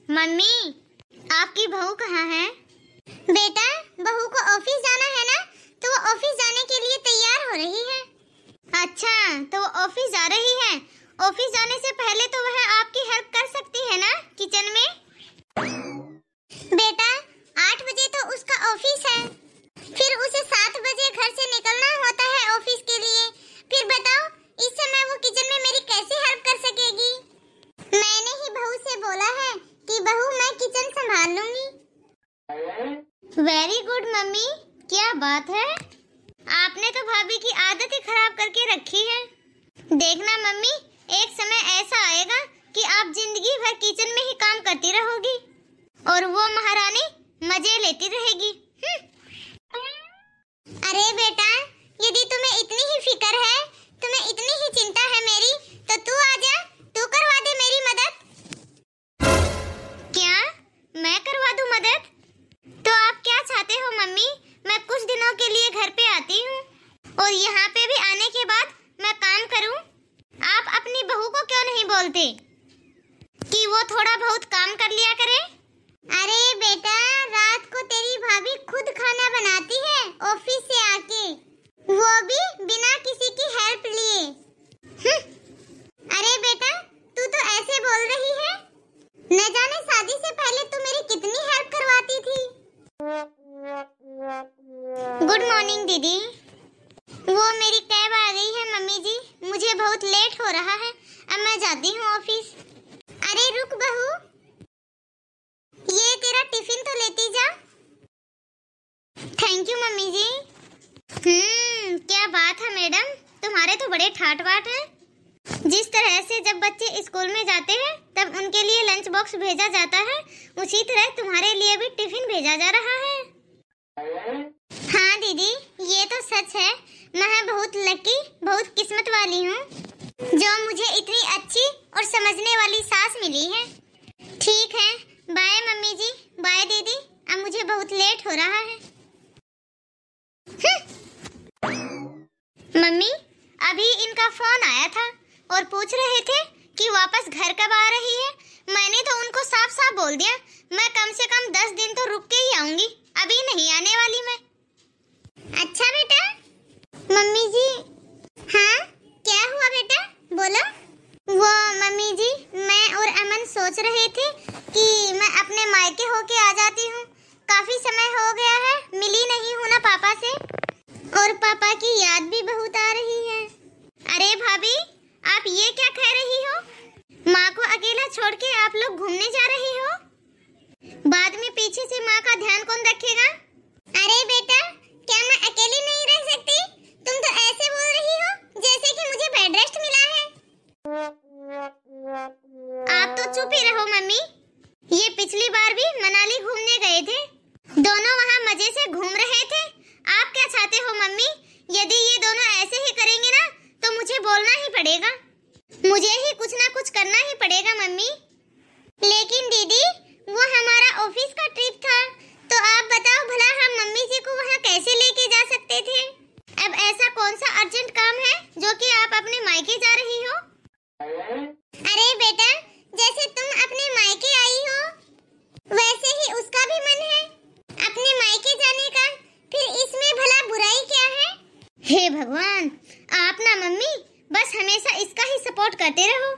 Mummy, आपकी बहू कहाँ है? बेटा, बहू को ऑफिस जाना है ना, तो वो ऑफिस जाने के लिए तैयार हो रही है। अच्छा, तो वो ऑफिस जा रही है। ऑफिस जाने से पहले तो वह आपकी हेल्प कर सकती है ना किचन में? बेटा, 8 बजे तो उसका ऑफिस है, फिर उसे 7 बजे घर से निकलना होता है ऑफिस के लिए। फिर बताओ, इस समय वो किचन में मेरी कैसे हेल्प कर सकेगी? मैंने ही बहू से बोला है कि बहू मैं किचन संभाल लूंगी। वेरी गुड मम्मी, क्या बात है। आपने तो भाभी की आदत ही खराब करके रखी है। देखना मम्मी, एक समय ऐसा आएगा कि आप जिंदगी भर किचन में ही काम करती रहोगी और वो महारानी मजे लेती रहेगी। अरे बेटा, यदि तुम्हें इतनी ही फिक्र है, तुम्हें इतनी ही चिंता है मेरी, तो तू आजा, तू करवा दे मेरी मदद। क्या मैं करवा दूं मदद? तो आप क्या चाहते हो मम्मी? मैं कुछ दिनों के लिए घर पे आती हूँ और यहाँ पे भी आने के बाद मैं काम करूँ। आप अपनी बहू को क्यों नहीं बोलते कि वो थोड़ा बहुत काम कर लिया करे? अरे बेटा, रात को तेरी भाभी खुद खाना बनाती है ऑफिस से आके, वो भी बिना किसी की हेल्प लिए। अरे बेटा, तू तो ऐसे बोल रही है, न जाने शादी से पहले तू मेरी कितनी हेल्प करवाती थी। गुड मॉर्निंग दीदी। वो मेरी कैब आ गई है मम्मी जी, मुझे बहुत लेट हो रहा है, अब मैं जाती हूँ ऑफिस। अरे रुक बहू, ये तेरा टिफिन तो लेती जा। थैंक यू मम्मी जी। क्या बात है मैडम, तुम्हारे तो बड़े ठाट बाट हैं। जिस तरह से जब बच्चे स्कूल में जाते हैं तब उनके लिए लंच बॉक्स भेजा जाता है, उसी तरह तुम्हारे लिए भी टिफिन भेजा जा रहा है। हाँ दीदी, ये तो सच है। मैं बहुत लकी, बहुत किस्मत वाली हूँ जो मुझे इतनी अच्छी और समझने वाली सास मिली है। ठीक है, बाय मम्मी जी, बाय दीदी, अब मुझे बहुत लेट हो रहा है। मम्मी, अभी इनका फोन आया था और पूछ रहे थे कि वापस घर कब आ रही है। मैंने तो उनको साफ साफ बोल दिया, मैं कम से कम 10 दिन तो रुक के ही आऊंगी, अभी नहीं आने वाली मैं। अच्छा बेटा। मम्मी जी। हाँ, क्या हुआ बेटा, बोलो। वो मम्मी जी, मैं और अमन सोच रहे थे कि मैं अपने मायके होके आ जाती हूँ। काफी समय हो गया है, मिली नहीं हूँ ना पापा से, और पापा की याद भी बहुत आ रही है। अरे भाभी, आप ये क्या कह रही हो? माँ को अकेला छोड़ के आप लोग घूमने जा रही हो? बाद में पीछे से माँ का ध्यान कौन रखेगा? अरे बेटा, क्या मैं अकेली नहीं रह सकती? तुम तो ऐसे बोल रही हो जैसे कि मुझे बेड रेस्ट मिला है। आप तो चुप ही रहो मम्मी। ये पिछली बार भी मनाली घूमने गए थे, दोनों वहाँ मजे से घूम रहे थे। आप क्या चाहते हो मम्मी? यदि ये दोनों ऐसे ही करेंगे ना तो मुझे बोलना ही पड़ेगा, मुझे ही कुछ ना कुछ करना ही पड़ेगा मम्मी। लेकिन दीदी, वो हमारा ऑफिस का ट्रिप था, तो आप बताओ भला हम मम्मी जी को वहाँ कैसे लेके जा सकते थे? अब ऐसा कौन सा अर्जेंट काम है जो कि आप अपने मायके जा रही हो? अरे बेटा, जैसे तुम अपने मायके आई हो, वैसे ही उसका भी मन है अपने मायके जाने का, फिर इसमें भला बुराई क्या है? हे भगवान, आप ना मम्मी बस हमेशा इसका ही सपोर्ट करते रहो।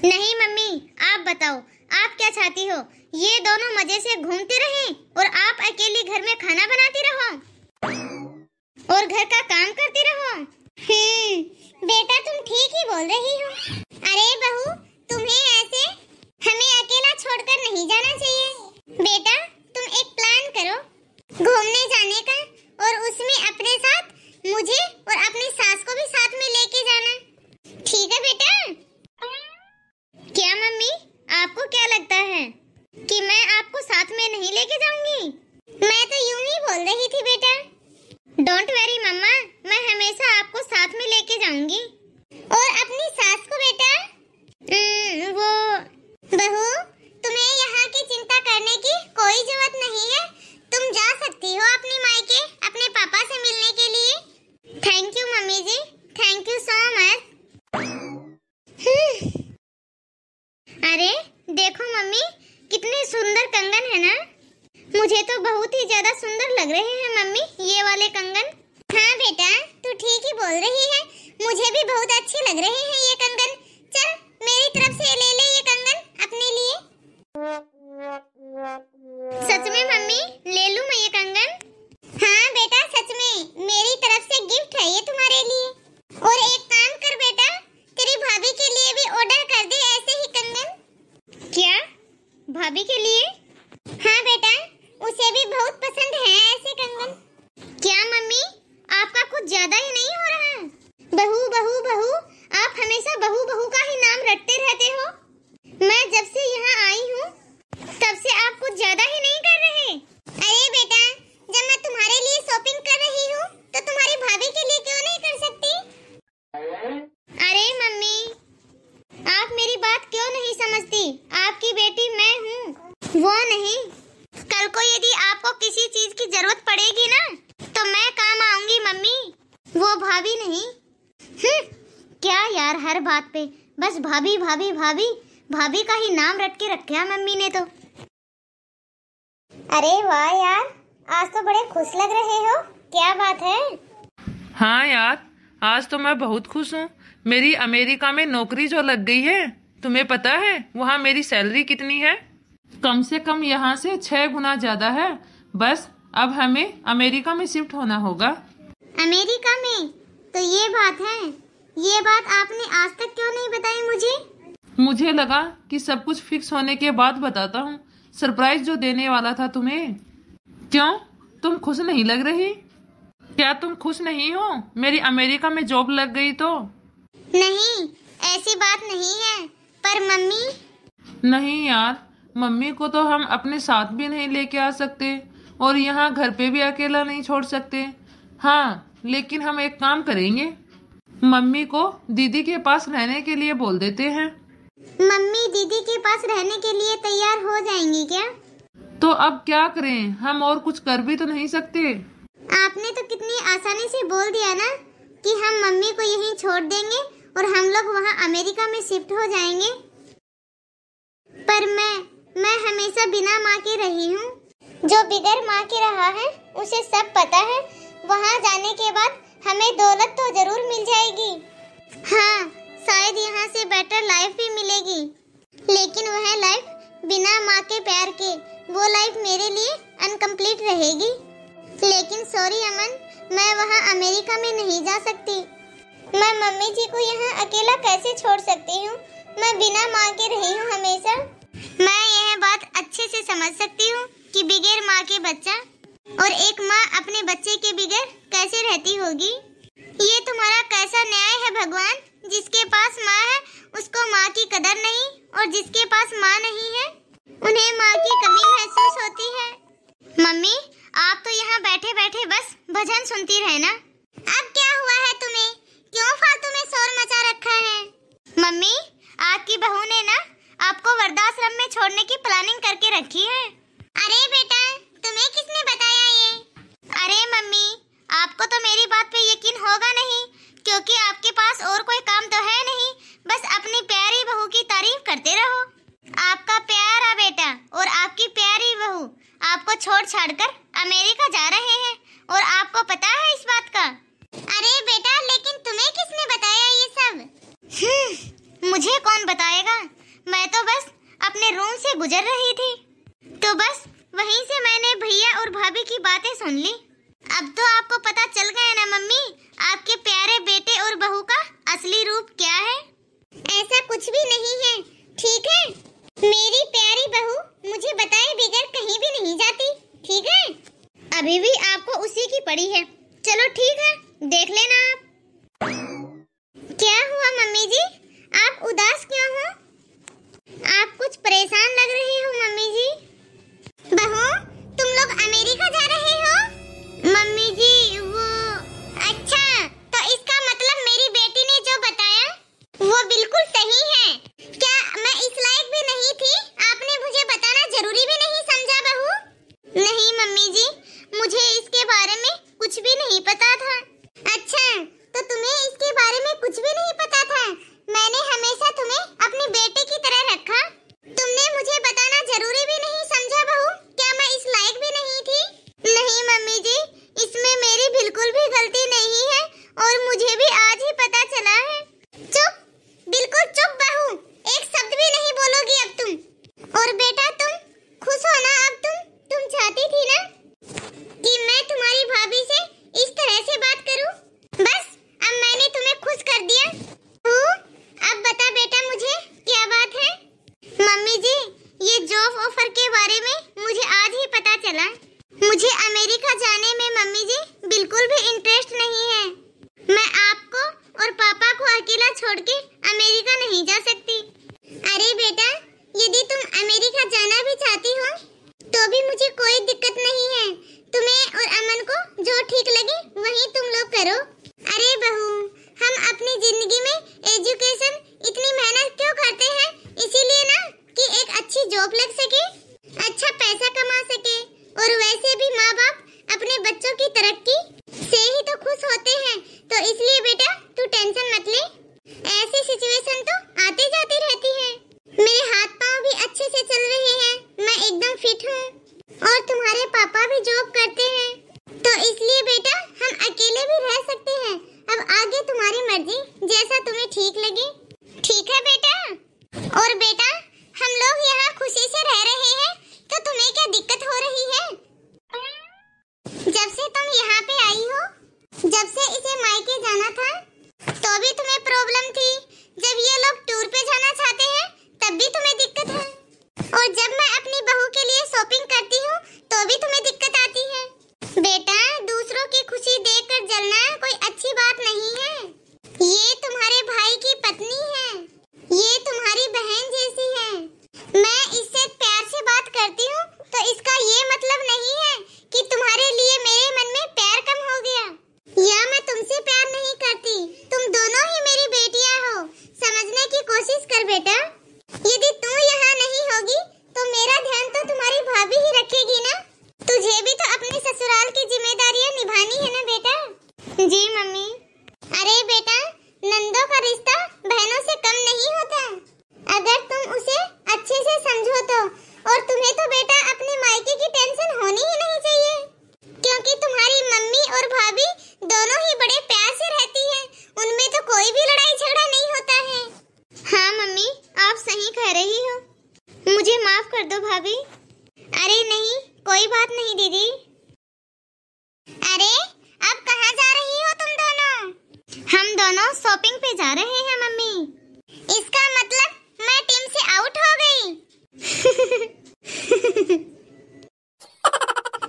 नहीं मम्मी, आप बताओ, आप क्या चाहती हो? ये दोनों मजे से घूमते रहें और आप अकेली घर में खाना बनाती रहो और घर का काम करती रहो? बेटा, तुम ठीक ही बोल रही हो। अरे बहू, तुम्हें ऐसे हमें अकेला छोड़कर नहीं जाना चाहिए। बेटा, तुम एक प्लान करो घूमने जाने का, और उसमें अपने साथ मुझे और अपनी सास को भी साथ में लेके जाना। ठीक है बेटा? क्या मम्मी, आपको क्या लगता है कि मैं आपको साथ में नहीं लेके जाऊंगी? मैं तो यूं ही बोल रही थी बेटा। डोंट वरी मम्मा, मैं हमेशा आपको साथ में लेके जाऊंगी। और अपनी सास को बेटा? वो बहू, तुम्हें यहाँ की चिंता करने की कोई जरूरत नहीं है, तुम जा सकती हो अपनी मायके अपने पापा से मिलने के लिए। Thank you mummy ji, thank you so much. अरे देखो मम्मी, कितने सुंदर कंगन है ना। मुझे तो बहुत ही ज्यादा सुंदर लग रहे हैं मम्मी ये वाले कंगन। हाँ बेटा तू ठीक ही बोल रही है, मुझे भी बहुत अच्छे लग रहे हैं ये कंगन। चल मेरी तरफ से ले ले ये कंगन अपने लिए। सच में मम्मी ले लूं मैं ये कंगन? हाँ बेटा सच में, मेरी तरफ से गिफ्ट है ये तुम्हारे लिए। और एक काम कर बेटा, तेरी भाभी के लिए भी ऑर्डर कर दे ऐसे ही कंगन। क्या भाभी के लिए? हाँ बेटा उसे भी बहुत पसंद है ऐसे कंगन। क्या मम्मी आपका कुछ ज्यादा ही नहीं हो रहा है? बहू बहू बहू, आप हमेशा बहू बहू का ही नाम रटते रहते हो। मैं जब से यहाँ आई हूँ तब से आप कुछ ज्यादा ही नहीं कर रहे। अरे बेटा जब मैं तुम्हारे लिए शॉपिंग कर रही हूँ तो तुम्हारी भाभी के लिए क्यों नहीं कर सकती? अरे मम्मी आप मेरी बात क्यों नहीं समझती? आपकी बेटी मैं हूँ वो नहीं। कल को यदि आपको किसी चीज की जरूरत पड़ेगी ना तो मैं काम आऊंगी मम्मी, वो भाभी नहीं। क्या यार हर बात पे बस भाभी भाभी भाभी भाभी का ही नाम रट के रखा मम्मी ने तो। अरे वाह यार आज तो बड़े खुश लग रहे हो, क्या बात है? हाँ यार आज तो मैं बहुत खुश हूँ। मेरी अमेरिका में नौकरी जो लग गई है, तुम्हें पता है वहाँ मेरी सैलरी कितनी है? कम से कम यहाँ से 6 गुना ज्यादा है। बस अब हमें अमेरिका में शिफ्ट होना होगा। अमेरिका में? तो ये बात है, ये बात आपने आज तक क्यों नहीं बताई मुझे? मुझे लगा कि सब कुछ फिक्स होने के बाद बताता हूँ, सरप्राइज जो देने वाला था तुम्हें। क्यों तुम खुश नहीं लग रही? क्या तुम खुश नहीं हो मेरी अमेरिका में जॉब लग गई तो? नहीं ऐसी बात नहीं है, पर मम्मी। नहीं यार मम्मी को तो हम अपने साथ भी नहीं लेके आ सकते और यहाँ घर पे भी अकेला नहीं छोड़ सकते। हाँ लेकिन हम एक काम करेंगे, मम्मी को दीदी के पास रहने के लिए बोल देते हैं। मम्मी दीदी के पास रहने के लिए तैयार हो जाएंगी क्या? तो अब क्या करें, हम और कुछ कर भी तो नहीं सकते। आपने तो कितनी आसानी से बोल दिया ना कि हम मम्मी को यहीं छोड़ देंगे और हम लोग वहाँ अमेरिका में शिफ्ट हो जाएंगे। पर मैं हमेशा बिना माँ के रही हूँ। जो बिगर माँ के रहा है उसे सब पता है, वहाँ जाने के बाद हमें दौलत तो जरूर मिल जाएगी। हाँ शायद यहाँ से बेटर लाइफ भी मिलेगी, लेकिन वह लाइफ बिना माँ के प्यार के, वो लाइफ मेरे लिए अनकम्प्लीट रहेगी। लेकिन सॉरी अमन, मैं वहाँ अमेरिका में नहीं जा सकती। मैं मम्मी जी को यहाँ अकेला कैसे छोड़ सकती हूँ? मैं बिना माँ के रही हूँ हमेशा। मैं यह बात अच्छे से समझ सकती हूँ कि बिगैर माँ के बच्चा और एक माँ अपने बच्चे के बिगैर कैसे रहती होगी। ये तुम्हारा कैसा न्याय है भगवान? जिसके पास माँ है उसको माँ की कदर नहीं, और जिसके पास माँ नहीं है उन्हें माँ की कमी महसूस होती है। मम्मी आप तो यहाँ बैठे बैठे बस भजन सुनती रहे ना। अब क्या हुआ है तुम्हें? क्यों फालतू में शोर मचा रखा है? मम्मी आपकी बहू ने ना आपको वृद्धाश्रम में छोड़ने की प्लानिंग करके रखी है। अरे बेटा तुम्हें किसने बताया ये? अरे मम्मी आपको तो मेरी बात पे यकीन होगा नहीं, क्योंकि आपके पास और कोई काम तो है नहीं, बस अपनी प्यारी बहू की तारीफ करते रहो। आपका प्यारा बेटा और आपकी प्यारी बहू आपको छोड़ छाड़कर अमेरिका जा रहे हैं, और आपको पता है इस बात का? अरे बेटा लेकिन तुम्हें किसने बताया ये सब? मुझे कौन बताएगा, मैं तो बस अपने रूम से गुजर रही थी, तो बस वहीं से मैंने भैया और भाभी की बातें सुन ली। अब तो आपको पता चल गया ना मम्मी, आपके प्यारे बेटे और बहू का असली रूप क्या है? ऐसा कुछ भी नहीं है, ठीक है? मेरी प्यारी बहू मुझे बताए बिगैर कहीं भी नहीं जाती, ठीक है? अभी भी आपको उसी की पड़ी है। चलो ठीक है, देख लेना आप। क्या हुआ मम्मी जी, आप उदास क्यों हो? आप कुछ परेशान लग रही हो मम्मी जी। बहू तुम लोग अमेरिका जा रहे हो? मम्मी जी वो अच्छा, तो इसका मतलब मेरी बेटी ने जो बताया वो बिल्कुल सही है। क्या मैं इस लायक भी नहीं थी? आपने मुझे बताना जरूरी भी नहीं समझा बहू? नहीं मम्मी जी, मुझे इसके बारे में कुछ भी नहीं पता था। अच्छा, तो तुम्हें इसके बारे में कुछ भी नहीं पता था? मैंने हमेशा तुम्हें कर दो भाभी। अरे नहीं, कोई बात नहीं दीदी। अरे अब कहाँ जा रही हो तुम दोनों? हम दोनों शॉपिंग पे जा रहे हैं मम्मी। इसका मतलब मैं टीम से आउट हो गई।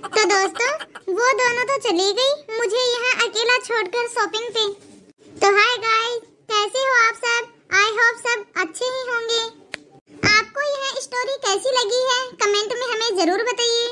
तो दोस्तों, वो दोनों तो चली गई, मुझे यहाँ अकेला छोड़कर शॉपिंग पे। तो हाय गाइस, कैसे हो आप सब? आई होप सब अच्छे ही होंगे। आपको यह स्टोरी कैसी लगी है कमेंट में हमें जरूर बताइए।